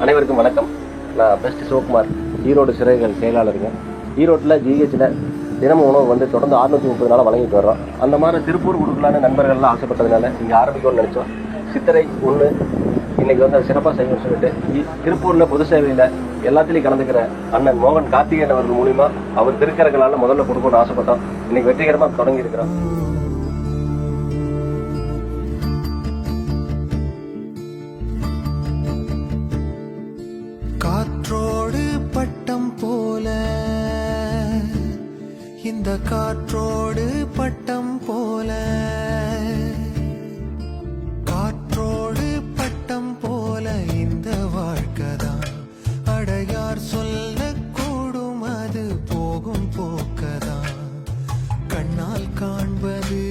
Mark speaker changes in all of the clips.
Speaker 1: அனைவருக்கும் வணக்கம். நான் பெஸ்ட் சிவகுமார், ஈரோடு சிறைகள் செயலாளருங்க. ஈரோட்டில் ஜிஹெச்சில் தினமும் உணவு வந்து தொடர்ந்து 630 நாளாக வழங்கிட்டு வர்றோம். அந்த மாதிரி திருப்பூர் கொடுக்கலான்னு நண்பர்கள்லாம் ஆசைப்பட்டதுனால இங்கே ஆரம்பிக்கணும்னு நினச்சோம். சித்திரை 1 இன்னைக்கு வந்து அதை சிறப்பாக செய்யணும்னு சொல்லிட்டு திருப்பூரில் பொது சேவையில் எல்லாத்துலேயும் கலந்துக்கிற அண்ணன் மோகன் கார்த்திகேயன் அவர்கள் மூலிமா அவர் திருக்கரங்களால் முதல்ல கொடுக்கணும்னு ஆசைப்பட்டோம். இன்னைக்கு வெற்றிகரமாக தொடங்கி இருக்கிறோம்.
Speaker 2: காற்றோடு பட்டம் போல இந்த காற்றோடு பட்டம் போல காற்றோடு பட்டம் போல இந்த வாழ்க்கைதான் அடையார் சொல்லக்கூடும், அது போகும் போக்கதான். கண்ணால் காண்பது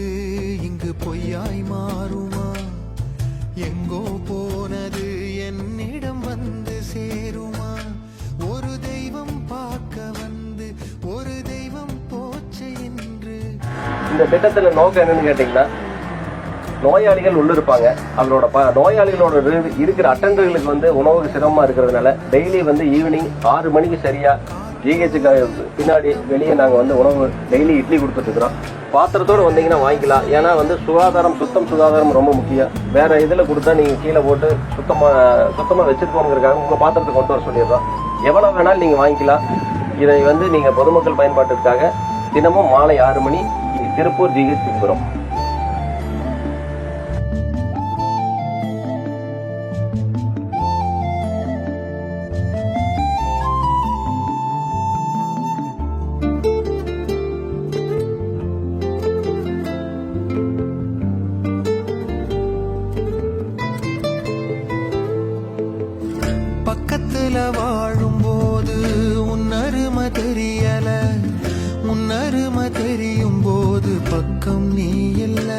Speaker 2: இங்கு பொய்யாய் மாறுமா? எங்கோ போனது என்னிடம் வந்து சேருமா? ஒரு தெய்வம் பார்க்க வந்து ஒரு தெய்வம் போச்சு என்று.
Speaker 1: இந்த திட்டத்தில் நோக்கம் என்னன்னு கேட்டீங்கன்னா, நோயாளிகள் உள்ள இருப்பாங்க. அவரோட நோயாளிகளோட இருக்கிற அட்டண்டர்களுக்கு வந்து உணவுக்கு சிரமமா இருக்கிறதுனால டெய்லி வந்து ஈவினிங் 6 மணிக்கு சரியா ஜிஹெச்சுக்கு பின்னாடி வெளியே நாங்கள் வந்து உணவு டெய்லி இட்லி கொடுத்துட்டு இருக்கிறோம். பாத்திரத்தோடு வந்தீங்கன்னா வாங்கிக்கலாம். ஏன்னா வந்து சுகாதாரம் ரொம்ப முக்கியம். வேற இதில் கொடுத்தா நீங்கள் கீழே போட்டு சுத்தமாக வச்சுருக்கோங்கிறதுக்காக உங்கள் பாத்திரத்தை கொண்டு வர சொல்லிடுறோம். எவ்வளோ வேணாலும் நீங்கள் வாங்கிக்கலாம். இதை வந்து நீங்கள் பொதுமக்கள் பயன்பாட்டுக்காக தினமும் மாலை 6 மணி திருப்பூர் ஜிஹெச் போகிறோம்.
Speaker 2: பக்கத்துல வாழும்போது உன்னருமை தெரியல, உன்னருமை தெரியும் போது பக்கம் நீ இல்ல.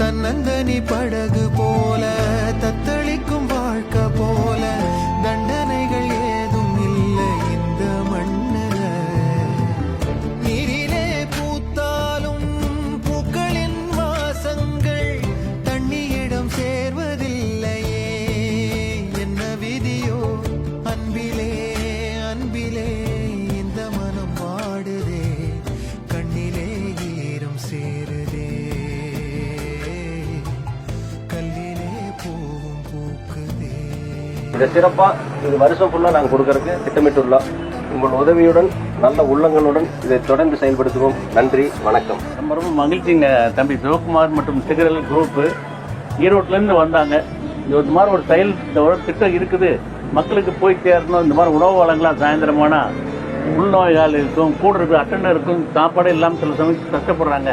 Speaker 2: தன்னந்தனி படகு போல தத்தளிக்கும் வாழ்க்கை போல தண்டனைகள் ஏதும் இல்லை இந்த மண்ணுல. நீரிலே பூத்தாலும் பூக்களின் வாசங்கள் தண்ணியிடம் சேர்வதில்லையே. என்ன விதியோ அன்பிலே அன்பிலே இந்த மனம் வாடுதே, கண்ணிலே ஈரம் சேருதே, கல்லிலே பூவும் பூக்குதே.
Speaker 1: இதை சிறப்பாக இது வருஷம் ஃபுல்லாக நாங்கள் கொடுக்கறதுக்கு திட்டமிட்டுள்ளோம். உங்கள் உதவியுடன் நல்ல உள்ளங்களுடன் இதை தொடர்ந்து செயல்படுத்துவோம். நன்றி, வணக்கம்.
Speaker 3: ரொம்ப மகிழ்ச்சிங்க. தம்பி சிவகுமார் மற்றும் சிகரல் குரூப்பு ஈரோட்டிலேருந்து வந்தாங்க. இந்த மாதிரி ஒரு செயல் திட்டம் இருக்குது, மக்களுக்கு போய் சேரணும். இந்த மாதிரி உணவு வழங்கலாம். சாயந்தரமானா உள்நோயாளி இருக்கும், கூட இருக்கும், அட்டண்டர் இருக்கும், சாப்பாடு இல்லாமல் சில சமயம் கஷ்டப்படுறாங்க.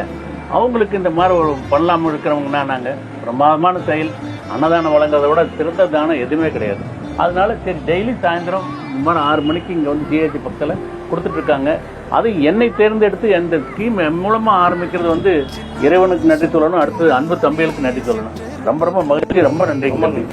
Speaker 3: அவங்களுக்கு இந்த மாதிரி ஒரு பண்ணலாமல் இருக்கிறவங்கன்னா நாங்கள் பிரமாதமான செயல். அன்னதானம் வழங்குறதை விட சிறந்த தானம் எதுவுமே கிடையாது. அதனால சரி டெய்லி சாயந்தரம் இந்த மாதிரி 6 மணிக்கு இங்கே வந்து ஜிஹெச் பக்கத்தில் கொடுத்துட்ருக்காங்க. அது என்னை தேர்ந்தெடுத்து அந்த ஸ்கீம் மூலமாக ஆரம்பிக்கிறது வந்து இறைவனுக்கு நன்றி சொல்லணும். அடுத்து அன்பு தம்பிகளுக்கு நன்றி சொல்லணும். ரொம்ப மகிழ்ச்சி. ரொம்ப நன்றி.